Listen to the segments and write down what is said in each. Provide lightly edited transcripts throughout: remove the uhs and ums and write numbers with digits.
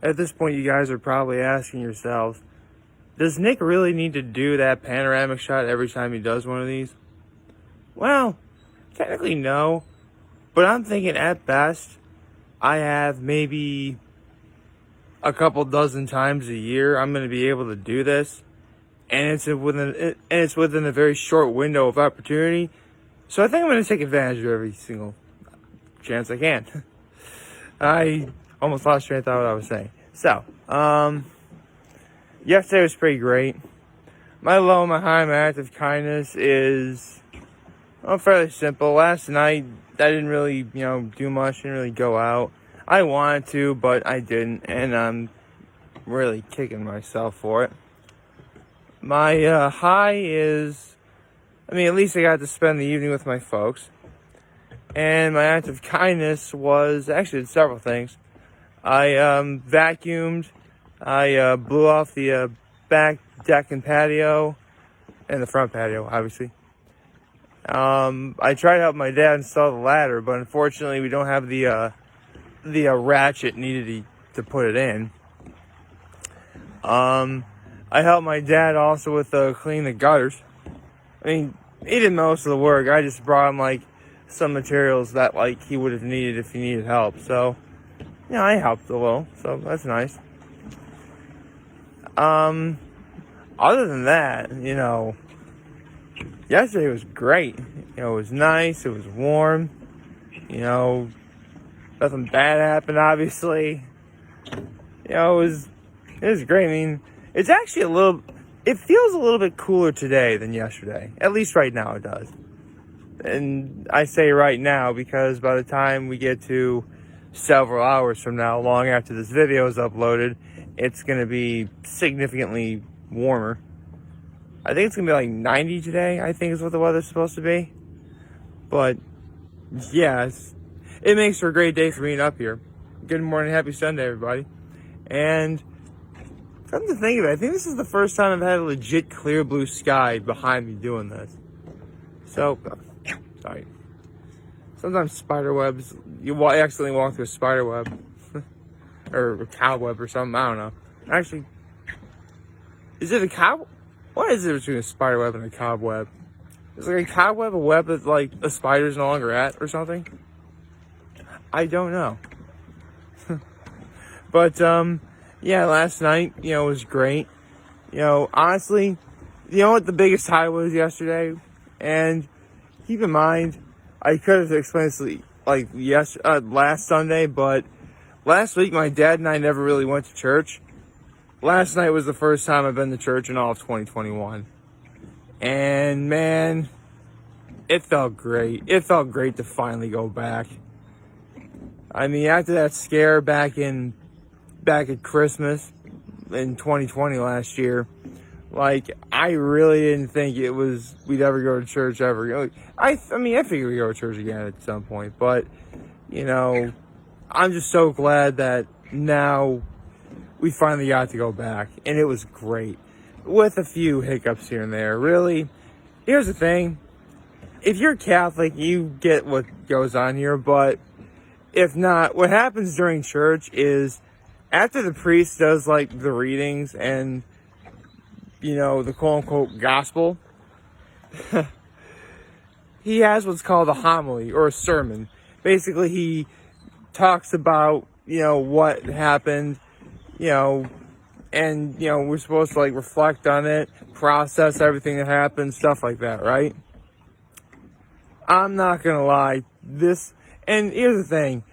At this point, you guys are probably asking yourselves, does Nick really need to do that panoramic shot every time he does one of these? Well, technically no, but I'm thinking at best, I have maybe a couple dozen times a year I'm going to be able to do this, and it's within a very short window of opportunity. So I think I'm going to take advantage of every single chance I can. I almost lost train of thought what I was saying. So, yesterday was pretty great. My low, my high, my act of kindness is fairly simple. Last night, I didn't really, do much. Didn't really go out. I wanted to, but I didn't, and I'm really kicking myself for it. My high is, at least I got to spend the evening with my folks. And my act of kindness was, actually did several things. I vacuumed, I blew off the back deck and patio, and the front patio, obviously. I tried to help my dad install the ladder, but unfortunately we don't have the ratchet needed to put it in. I helped my dad also with cleaning the gutters. He did most of the work. I just brought him some materials that he would have needed if he needed help. So, I helped a little. So that's nice. Other than that, yesterday was great. It was nice. It was warm. Nothing bad happened, obviously. It was great. It's actually it feels a little bit cooler today than yesterday. At least right now it does. And I say right now because by the time we get to several hours from now, long after this video is uploaded, it's going to be significantly warmer. I think it's going to be 90 today, I think is what the weather's supposed to be. But, yeah, it makes for a great day for being up here. Good morning, happy Sunday, everybody. And come to think of it, I think this is the first time I've had a legit clear blue sky behind me doing this. So, sorry. Sometimes spider webs, you accidentally walk through a spider web. Or a cobweb or something, I don't know. Actually, is it a cobweb? What is it between a spider web and a cobweb? Is a cobweb a web that a spider's no longer at or something? I don't know. But, yeah, last night, was great. Honestly, what the biggest high was yesterday? And keep in mind, I could have explained this last Sunday, but last week my dad and I never really went to church. Last night was the first time I've been to church in all of 2021. And man, it felt great. It felt great to finally go back. After that scare back at Christmas in 2020 last year, I really didn't think we'd ever go to church ever. I figured we'd go to church again at some point, but, I'm just so glad that now we finally got to go back, and it was great, with a few hiccups here and there. Really, here's the thing. If you're Catholic, you get what goes on here, but if not, what happens during church is after the priest does, the readings and, the quote-unquote gospel, he has what's called a homily, or a sermon. Basically, he talks about, what happened, and, we're supposed to, reflect on it, process everything that happened, stuff like that, right? I'm not gonna lie, and here's the thing,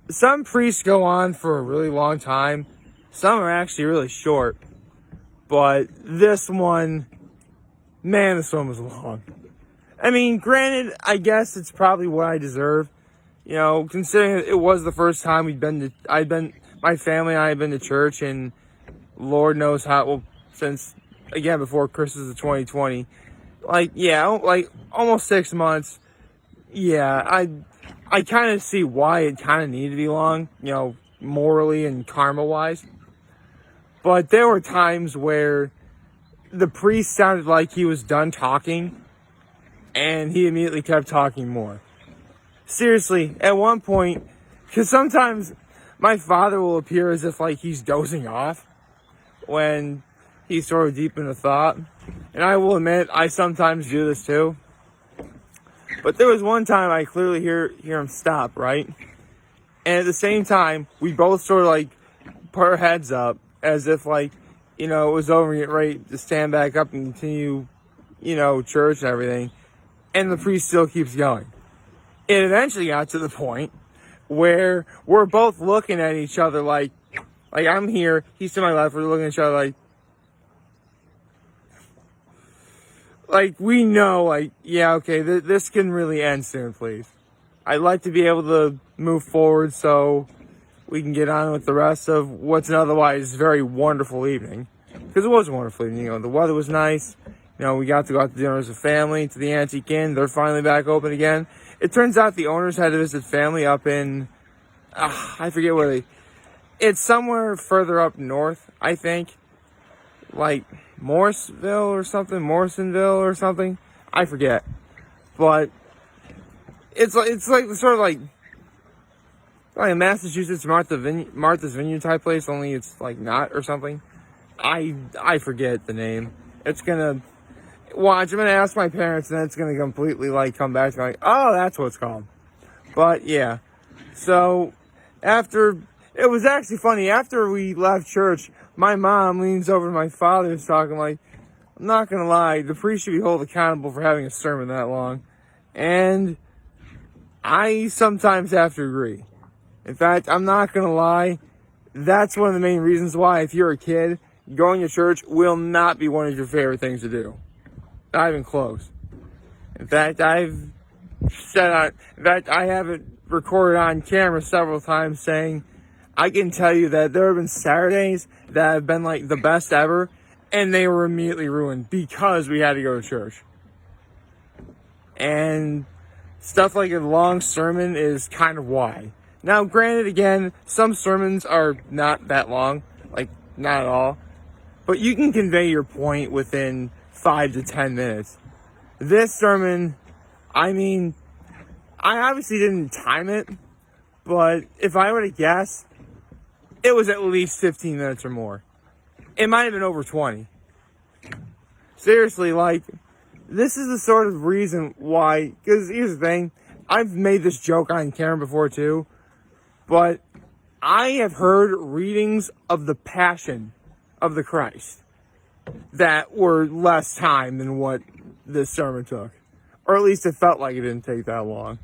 some priests go on for a really long time, some are actually really short, but this one was long. Granted, I guess it's probably what I deserve, considering it was the first time my family and I had been to church, and Lord knows how, since, again, before Christmas of 2020, almost 6 months. Yeah, I kind of see why it kind of needed to be long, morally and karma-wise. But there were times where the priest sounded like he was done talking, and he immediately kept talking more. Seriously, at one point, because sometimes my father will appear as if like he's dozing off when he's sort of deep in a thought. And I will admit, I sometimes do this too. But there was one time I clearly hear him stop, right? And at the same time, we both sort of like put our heads up as if like, it was over and get ready to stand back up and continue, church and everything. And the priest still keeps going. It eventually got to the point where we're both looking at each other like I'm here, he's to my left, we're looking at each other like we know, like, yeah, okay, this can really end soon, please. I'd like to be able to move forward so we can get on with the rest of what's an otherwise very wonderful evening. Because it was a wonderful evening, the weather was nice. We got to go out to dinner as a family to the Antique Inn. They're finally back open again. It turns out the owners had to visit family up in, I forget where it's somewhere further up north, I think. Like Morrisonville or something. I forget. But it's like sort of like a Massachusetts Martha's Vineyard type place, only it's like not or something. I forget the name. It's gonna watch. I'm gonna ask my parents, and then it's gonna completely like come back to me like, oh, that's what it's called. But yeah, so after it was actually funny. After we left church, my mom leans over to my father and is talking like, I'm not gonna lie, the priest should be held accountable for having a sermon that long, and I sometimes have to agree. In fact, I'm not gonna lie, that's one of the main reasons why, if you're a kid, going to church will not be one of your favorite things to do. Not even close. In fact, I have it recorded on camera several times saying, I can tell you that there have been Saturdays that have been like the best ever, and they were immediately ruined because we had to go to church. And stuff like a long sermon is kind of why. Now, granted, again, some sermons are not that long, like not at all, but you can convey your point within 5 to 10 minutes. This sermon, I mean, I obviously didn't time it, but if I were to guess, it was at least 15 minutes or more. It might have been over 20. Seriously, like, this is the sort of reason why, because here's the thing, I've made this joke on camera before too, but I have heard readings of the Passion of the Christ that were less time than what this sermon took. Or at least it felt like it didn't take that long.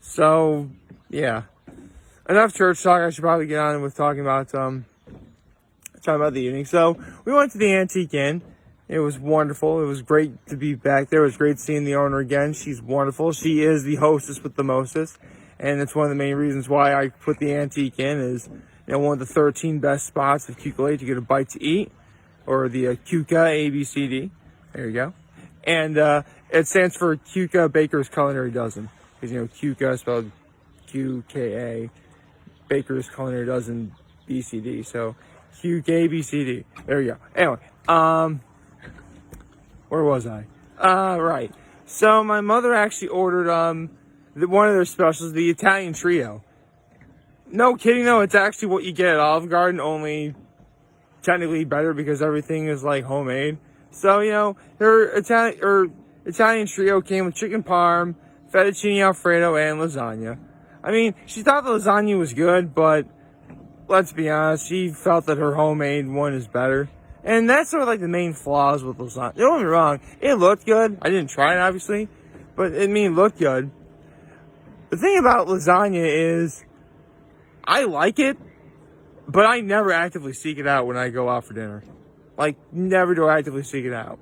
So, yeah. Enough church talk. I should probably get on with talking about the evening. So, we went to the Antique Inn. It was wonderful. It was great to be back there. It was great seeing the owner again. She's wonderful. She is the hostess with the mostest. And it's one of the main reasons why I put the Antique Inn is, one of the 13 best spots of Keuka Lake to get a bite to eat. Or the Keuka ABCD. There you go. And it stands for Keuka Baker's Culinary Dozen. Because, Keuka spelled Q-K-A. Baker's Culinary Dozen BCD. So, Keuka ABCD. There you go. Anyway, where was I? Right. So, my mother actually ordered one of their specials, the Italian Trio. No kidding though, it's actually what you get at Olive Garden, only technically better because everything is like homemade. So, her Italian Trio came with chicken parm, fettuccine alfredo, and lasagna. I mean, she thought the lasagna was good, but let's be honest, she felt that her homemade one is better. And that's sort of like the main flaws with lasagna. Don't get me wrong, it looked good. I didn't try it, obviously, but it looked good. The thing about lasagna is, I like it, but I never actively seek it out when I go out for dinner. Like, never do I actively seek it out.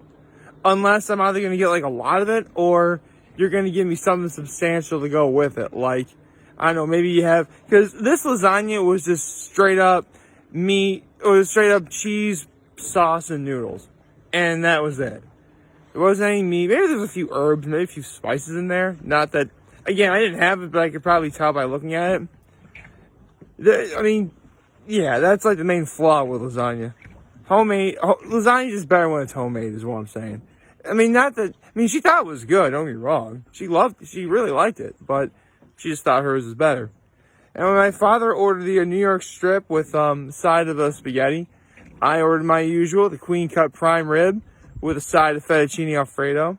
Unless I'm either going to get, like, a lot of it, or you're going to give me something substantial to go with it. Like, I don't know, maybe you have... Because this lasagna was just straight up meat, or straight up cheese, sauce, and noodles. And that was it. There wasn't any meat. Maybe there's a few herbs, maybe a few spices in there. Not that... Again, I didn't have it, but I could probably tell by looking at it. Yeah, that's like the main flaw with lasagna. Lasagna is better when it's homemade, is what I'm saying. She thought it was good, don't get me wrong. She really liked it, but she just thought hers was better. And when my father ordered the New York strip with side of spaghetti, I ordered my usual, the Queen Cut prime rib with a side of fettuccine Alfredo.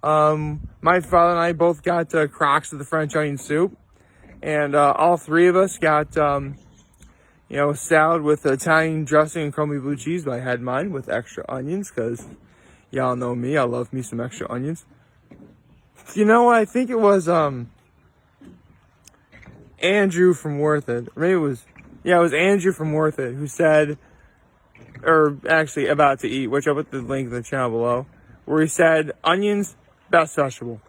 My father and I both got Crocs of the French onion soup, and all three of us got salad with Italian dressing and crumbly blue cheese. But I had mine with extra onions because y'all know me, I love me some extra onions. You know what? I think it was Andrew from Worth It. Or maybe it was Andrew from Worth It who said, or actually About to Eat, which I'll put the link in the channel below, where he said, onions, best vegetable.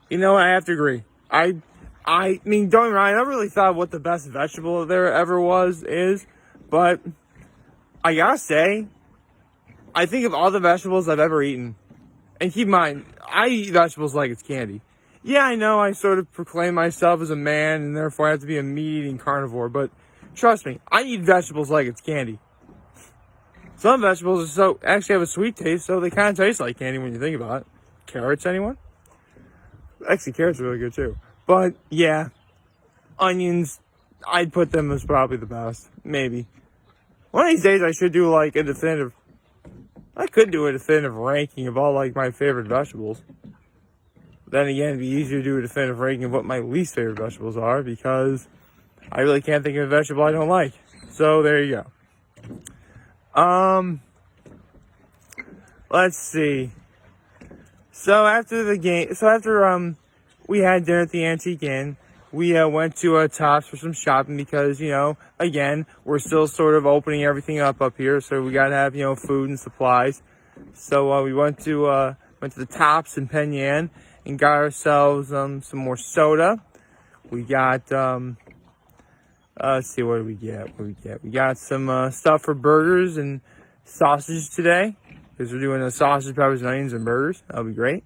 You know, I have to agree. I mean, don't get me wrong, I never really thought what the best vegetable there ever is, but I gotta say, I think of all the vegetables I've ever eaten, and keep in mind, I eat vegetables like it's candy. Yeah, I know I sort of proclaim myself as a man, and therefore I have to be a meat-eating carnivore, but trust me, I eat vegetables like it's candy. Some vegetables actually have a sweet taste, so they kind of taste like candy when you think about it. Carrots, anyone? Actually, carrots are really good too. But yeah, onions, I'd put them as probably the best. Maybe. One of these days I should do like a definitive ranking of all like my favorite vegetables. Then again, it'd be easier to do a definitive ranking of what my least favorite vegetables are because I really can't think of a vegetable I don't like. So there you go. Let's see. So after we had dinner at the Antique Inn, we went to Tops for some shopping because, again, we're still sort of opening everything up here, so we gotta have, food and supplies. So we went to the Tops in Penn Yan and got ourselves some more soda. We got let's see, what did we get? We got some stuff for burgers and sausage today because we're doing sausage, peppers, and onions and burgers. That'll be great.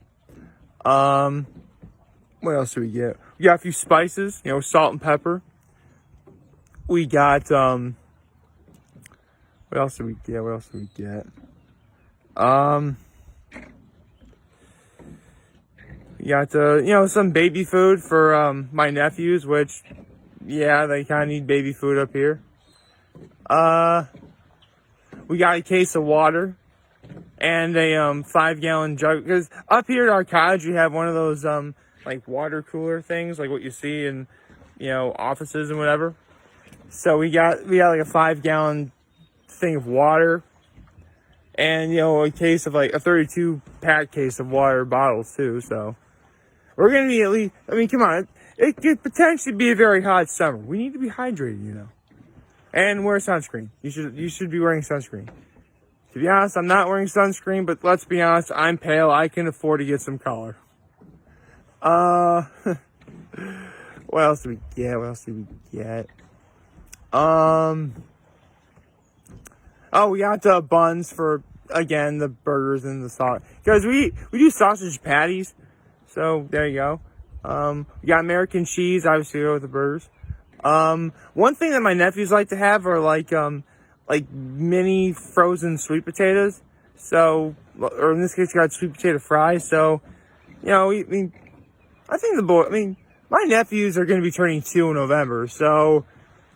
What else do we get? We got a few spices, salt and pepper. We got what else did we get? We got some baby food for my nephews, which they kind of need baby food up here. We got a case of water and a 5-gallon jug because up here at our cottage we have one of those like water cooler things, like what you see in offices and whatever. So we got like a 5-gallon thing of water and a case of like a 32-pack case of water bottles too. So we're gonna be at least, I mean, come on, it could potentially be a very hot summer. We need to be hydrated, and wear sunscreen. You should be wearing sunscreen. To be honest, I'm not wearing sunscreen, but let's be honest, I'm pale. I can afford to get some color. What else did we get? We got buns for, again, the burgers and the sauce. Because we do sausage patties. So, there you go. We got American cheese, obviously, with the burgers. One thing that my nephews like to have are like mini frozen sweet potatoes. So, or in this case, you got sweet potato fries. So, I think my nephews are going to be turning 2 in November. So,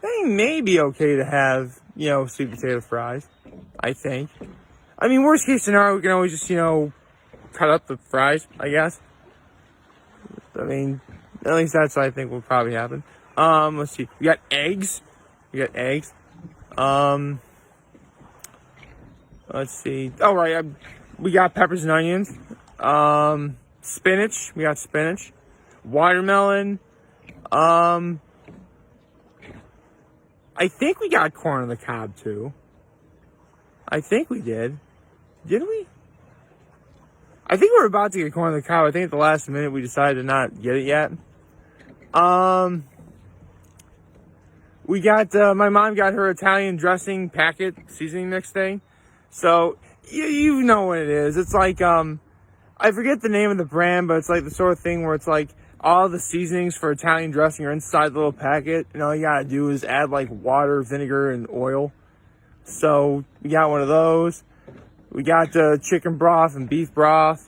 they may be okay to have, sweet potato fries. I think. I mean, worst case scenario, we can always just, cut up the fries, I guess. I mean, at least that's what I think will probably happen. Let's see. We got eggs. Let's see. Oh, right. We got peppers and onions. Spinach. We got spinach. Watermelon. I think we got corn on the cob, too. I think we did. Did we? I think we were about to get corn on the cob. I think at the last minute we decided to not get it yet. We got, my mom got her Italian dressing packet seasoning mix thing. So, you know what it is. It's like, I forget the name of the brand, but it's like the sort of thing where it's like all the seasonings for Italian dressing are inside the little packet. And all you gotta do is add like water, vinegar, and oil. So, we got one of those. We got chicken broth and beef broth.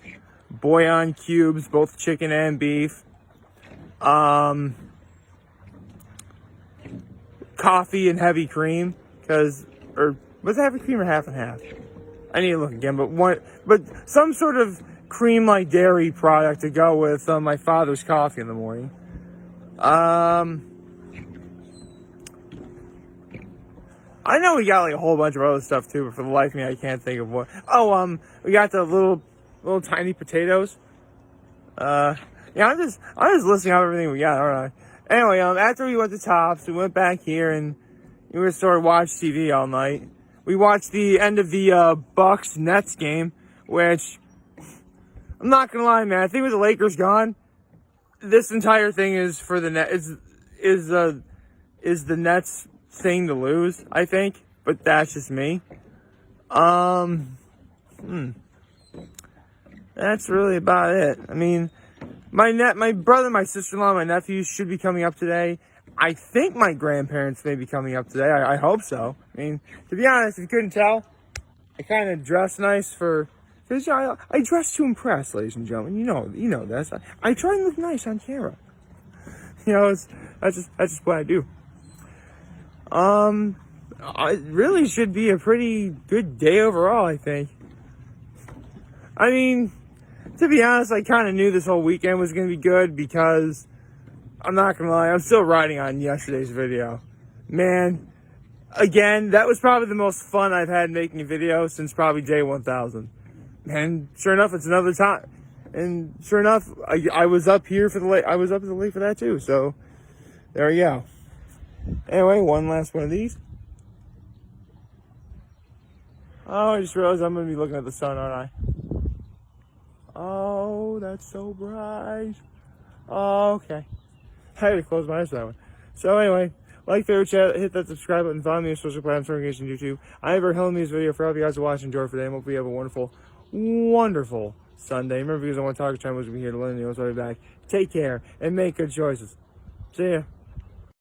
Bouillon cubes, both chicken and beef. coffee and heavy cream, or was it heavy cream or half and half? I need to look again, but some sort of cream like dairy product to go with my father's coffee in the morning. I know we got like a whole bunch of other stuff too, but for the life of me, I can't think of what. Oh, we got the little tiny potatoes. Yeah, I'm just listing out everything we got. All right. Anyway, after we went to Tops, we went back here and we started watching TV all night. We watched the end of the Bucks Nets game, which I'm not gonna lie, man. I think with the Lakers gone, this entire thing is for the net is the Nets thing to lose, I think, but that's just me. That's really about it. I mean, my brother, my sister-in-law, my nephews should be coming up today. I think my grandparents may be coming up today. I hope so. I mean, to be honest, if you couldn't tell, I kind of dress nice because I dress to impress, ladies and gentlemen. You know this. I try and look nice on camera. That's just what I do. It really should be a pretty good day overall, I think. I mean, to be honest, I kind of knew this whole weekend was going to be good because, I'm not going to lie, I'm still riding on yesterday's video. Man, again, that was probably the most fun I've had making a video since probably day 1000. And sure enough, it's another time. And sure enough, I was up here for the lake. I was up at the lake for that too. So, there we go. Anyway, one last one of these. Oh, I just realized I'm going to be looking at the sun, aren't I? Oh, that's so bright. Oh, okay. I had to close my eyes for that one. So anyway, like, favorite, chat, hit that subscribe button, follow me on social platforms, notifications, YouTube. I have our Helen News video for all you guys to watch and enjoy for today. Hope you have a wonderful, wonderful Sunday. Remember, because I want to talk to China, was going to be here to learn you. I'll be back. Take care and make good choices. See ya.